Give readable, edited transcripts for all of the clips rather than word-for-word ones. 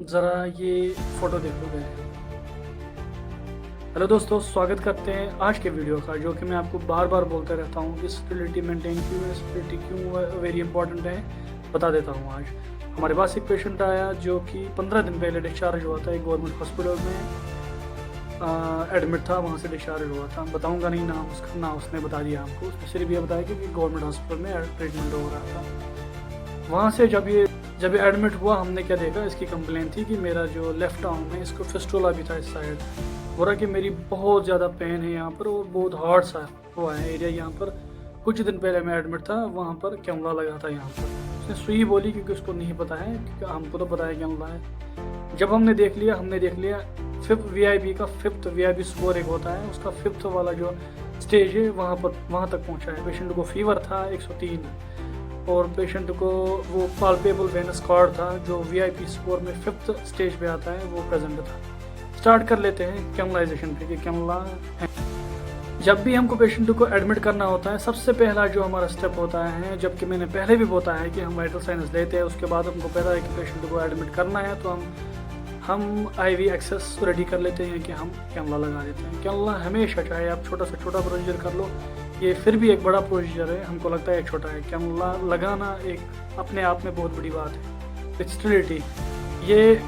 ज़रा ये फ़ोटो देखोगे। हेलो दोस्तों, स्वागत करते हैं आज के वीडियो का, जो कि मैं आपको बार बार बोलता रहता हूँ कि स्टेबिलिटी मेंटेन क्यों है, स्टेबिलिटी क्यों वेरी इंपॉर्टेंट है, बता देता हूँ आज। हमारे पास एक पेशेंट आया जो कि 15 दिन पहले डिस्चार्ज हुआ था, एक गवर्नमेंट हॉस्पिटल में एडमिट था, वहाँ से डिस्चार्ज हुआ था। बताऊँगा नहीं नाम उसका, ना उसने बता दिया हमको, उसने सिर्फ ये बताया कि गवर्नमेंट हॉस्पिटल में ट्रीटमेंट हो रहा था। वहाँ से जब ये एडमिट हुआ, हमने क्या देखा, इसकी कंप्लेन थी कि मेरा जो लेफ़्ट आर्म है इसको फिस्टुला भी था इस साइड। बोला कि मेरी बहुत ज़्यादा पेन है यहाँ पर और बहुत हार्ड सा हुआ है एरिया यहाँ पर। कुछ दिन पहले मैं एडमिट था, वहाँ पर कैमरा लगा था यहाँ पर। उसने सुई बोली क्योंकि उसको नहीं पता है, क्योंकि हमको तो पता है कैमरा है। जब हमने देख लिया फिफ्थ वीआईपी का फिफ्थ वीआईपी स्कोर एक होता है, उसका फिफ्थ वाला जो स्टेज है वहाँ तक पहुँचा है। पेशेंट को फीवर था 103 और पेशेंट को वो पाल्पेबल वेनस कॉर्ड था जो वीआईपी स्कोर में फिफ्थ स्टेज पे आता है, वो प्रेजेंट था। स्टार्ट कर लेते हैं कैमलाइजेशन पे कि कैमला है। जब भी हमको पेशेंट को एडमिट करना होता है, सबसे पहला जो हमारा स्टेप होता है, जबकि मैंने पहले भी बताया है कि हम वाइटल साइंस लेते हैं, उसके बाद हमको पता है कि पेशेंट को एडमिट करना है तो हम आईवी एक्सेस रेडी कर लेते हैं कि हम कैमला लगा देते हैं। कैमला हमेशा, चाहे आप छोटा से छोटा प्रोसीजर कर लो, ये फिर भी एक बड़ा प्रोसीजर है, हमको लगता है छोटा है। कैमला लगाना एक अपने आप में बहुत बड़ी बात है। स्टेरिलिटी, ये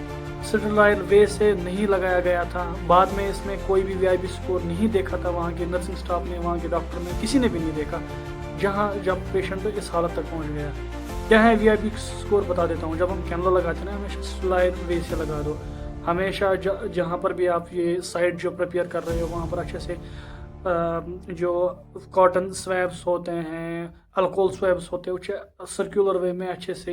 स्टेराइल वे से नहीं लगाया गया था। बाद में इसमें कोई भी वीआईपी स्कोर नहीं देखा था, वहाँ के नर्सिंग स्टाफ ने, वहाँ के डॉक्टर ने, किसी ने भी नहीं देखा, जब पेशेंट इस हालत तक पहुँच गया। क्या है वीआईपी स्कोर, बता देता हूँ। जब हम कैमरा लगाते हैं ना, हमेशा स्टेराइल वे से लगा दो। हमेशा जहाँ पर भी आप ये साइड जो प्रिपेयर कर रहे हो, वहाँ पर अच्छे से जो कॉटन स्वैब्स होते हैं, अल्कोहल स्वैब्स होते हैं, उसे सर्कुलर वे में अच्छे से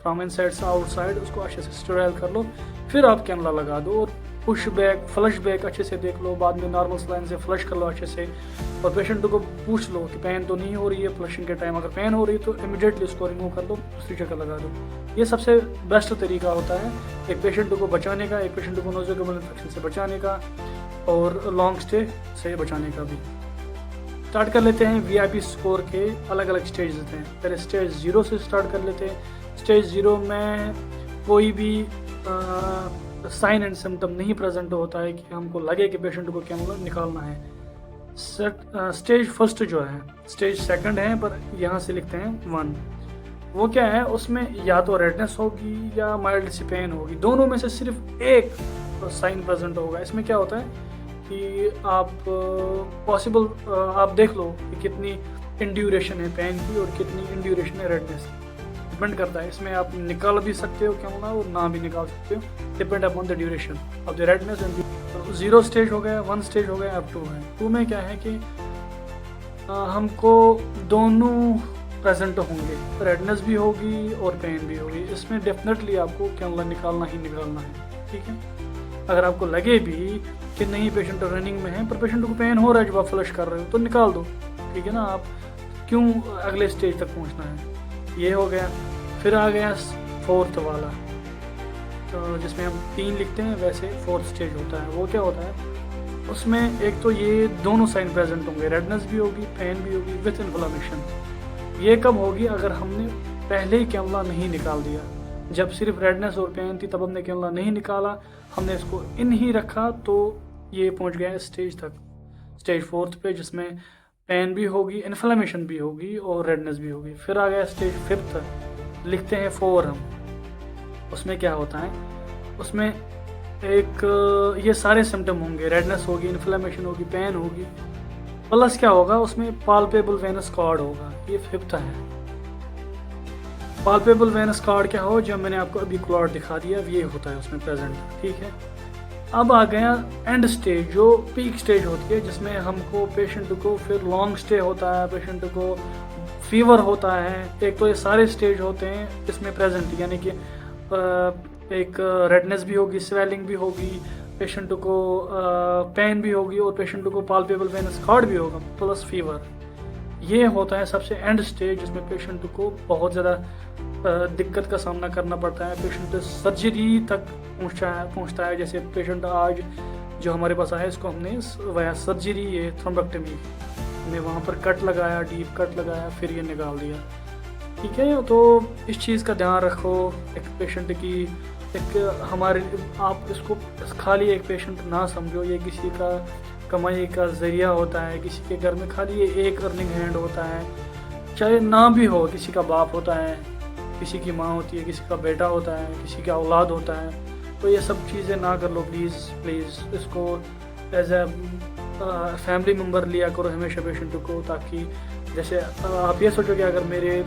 फ्रॉम इनसाइड से आउटसाइड उसको अच्छे से स्टेराइल कर लो, फिर आप कैमरा लगा दो। और पुश बैक, फ्लश बैक अच्छे से देख लो, बाद में नॉर्मल सलाइन से फ्लश कर लो अच्छे से, और पेशेंट को पूछ लो कि पेन तो नहीं हो रही है फ्लशिंग के टाइम। अगर पेन हो रही है तो इमीडिएटली उसको रिमूव कर दो, दूसरी जगह लगा दो। ये सबसे बेस्ट तरीका होता है एक पेशेंट को बचाने का, एक पेशेंट को नोज़ोकोमल इन्फेक्शन से बचाने का और लॉन्ग स्टे से बचाने का भी। स्टार्ट कर लेते हैं। वीआईपी स्कोर के अलग अलग स्टेज होते हैं। पहले स्टेज 0 से स्टार्ट कर लेते हैं। स्टेज 0 में कोई भी साइन एंड सिम्टम नहीं प्रेजेंट होता है कि हमको लगे कि पेशेंट को कैमरा निकालना है। स्टेज फर्स्ट जो है, स्टेज सेकंड है, पर यहाँ से लिखते हैं 1। वो क्या है, उसमें या तो रेडनेस होगी या माइल्ड सी पेन होगी, दोनों में से सिर्फ एक साइन प्रेजेंट होगा। इसमें क्या होता है कि आप आप देख लो कि कितनी इंड्यूरेशन है पेन की और कितनी इंड्यूरेशन है रेडनेस की, डिपेंड करता है। इसमें आप निकाल भी सकते हो कैमरा और ना भी निकाल सकते हो, depend upon the duration of the redness and 0 stage हो गया, 1 स्टेज हो गया, अब 2 है। 2 में क्या है कि हमको दोनों प्रेजेंट होंगे, रेडनेस भी होगी और पेन भी होगी। इसमें डेफिनेटली आपको कैमरा निकालना ही निकालना है, ठीक है। अगर आपको लगे भी कि नहीं पेशेंट रनिंग में है, पर पेशेंट को पेन हो रहा है जब आप फ्लश कर रहे हो, तो निकाल दो, ठीक है ना। आप क्यों अगले स्टेज तक पहुंचना है। ये हो गया। फिर आ गया 4th वाला, तो जिसमें हम 3 लिखते हैं, वैसे 4th स्टेज होता है। वो क्या होता है, उसमें एक तो ये दोनों साइन प्रेजेंट होंगे, रेडनेस भी होगी, पेन भी होगी विथ इन्फ्लेमेशन। ये कब होगी, अगर हमने पहले ही कैमरा नहीं निकाल दिया। जब सिर्फ रेडनेस और पेन थी तब हमने कैमरा नहीं निकाला, हमने इसको इन ही रखा, तो ये पहुंच गया स्टेज तक, स्टेज 4th पे, जिसमें पेन भी होगी, इन्फ्लेमेशन भी होगी और रेडनेस भी होगी। फिर आ गया स्टेज 5th, लिखते हैं 4 हम। उसमें क्या होता है, उसमें एक ये सारे सिम्टम होंगे, रेडनेस होगी, इन्फ्लेमेशन होगी, पेन होगी, प्लस क्या होगा, उसमें पाल्पेबल वेनस कॉर्ड होगा। ये 5th है। पाल्पेबल वेनस कॉर्ड क्या हो, जब मैंने आपको अभी क्लॉट दिखा दिया, ये होता है उसमें प्रेजेंट, ठीक है। अब आ गया एंड स्टेज, जो पीक स्टेज होती है, जिसमें हमको पेशेंट को फिर लॉन्ग स्टे होता है, पेशेंट को फीवर होता है। एक तो ये सारे स्टेज होते हैं इसमें प्रेजेंट, यानी कि एक रेडनेस भी होगी, स्वेलिंग भी होगी, पेशेंट को पेन भी होगी और पेशेंट को पाल्पेबल वेनस कॉर्ड भी होगा, प्लस फीवर। ये होता है सबसे एंड स्टेज, जिसमें पेशेंट को बहुत ज़्यादा दिक्कत का सामना करना पड़ता है। पेशेंट सर्जरी तक पहुंचता है। जैसे पेशेंट आज जो हमारे पास आया, इसको हमने वाया सर्जरी, ये थ्रोम्बेक्टमी, हमने वहाँ पर कट लगाया, डीप कट लगाया, फिर ये निकाल दिया, ठीक है। तो इस चीज़ का ध्यान रखो। एक पेशेंट की एक हमारे, आप इसको खाली एक पेशेंट ना समझो, ये किसी का कमाई का ज़रिया होता है, किसी के घर में खाली ये एक अर्निंग हैंड होता है, चाहे ना भी हो, किसी का बाप होता है, किसी की माँ होती है, किसी का बेटा होता है, किसी का औलाद होता है। तो ये सब चीज़ें ना कर लो प्लीज़ प्लीज़, इसको एज ए फैमिली मेम्बर लिया करो हमेशा पेशेंट को, ताकि जैसे आप ये सोचो कि अगर मेरे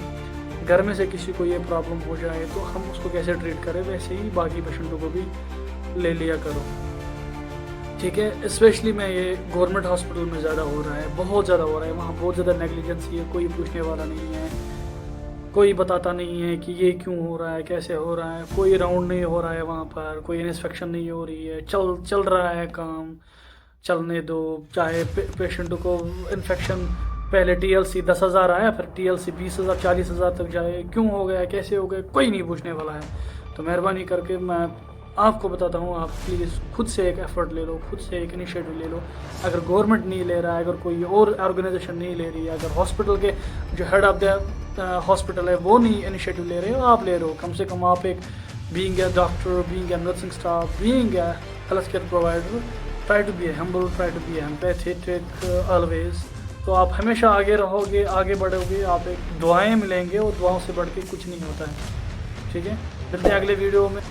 घर में से किसी को ये प्रॉब्लम हो जाए तो हम उसको कैसे ट्रीट करें, वैसे ही बाकी पेशेंटों को भी ले लिया करो, ठीक है। स्पेशली मैं ये गवर्नमेंट हॉस्पिटल में ज़्यादा हो रहा है, बहुत ज़्यादा हो रहा है, वहाँ बहुत ज़्यादा नेग्लिजेंसी है, कोई पूछने वाला नहीं है, कोई बताता नहीं है कि ये क्यों हो रहा है, कैसे हो रहा है, कोई राउंड नहीं हो रहा है वहाँ पर, कोई इंस्पेक्शन नहीं हो रही है, चल रहा है काम, चलने दो। चाहे पेशेंट को इन्फेक्शन पहले TLC 10,000 आया, फिर TLC 20,000 40,000 तक जाए, क्यों हो गया, कैसे हो गया, कोई नहीं पूछने वाला है। तो मेहरबानी करके मैं आपको बताता हूँ, आप प्लीज़ खुद से एक एफ़र्ट ले लो, खुद से एक इनिशिएटिव ले लो। अगर गवर्नमेंट नहीं ले रहा है, अगर कोई और ऑर्गेनाइजेशन नहीं ले रही है, अगर हॉस्पिटल के जो हेड ऑफ द हॉस्पिटल है वो नहीं इनिशिएटिव ले रहे हो, आप ले रहे हो, कम से कम आप एक being a doctor, being a nursing staff, being a health care provider, try to be humble, try to be empathetic always. तो आप हमेशा आगे रहोगे, आगे बढ़ोगे, आप एक दुआएं मिलेंगे, और दुआओं से बढ़ के कुछ नहीं होता है, ठीक है। मिलते हैं अगले वीडियो में।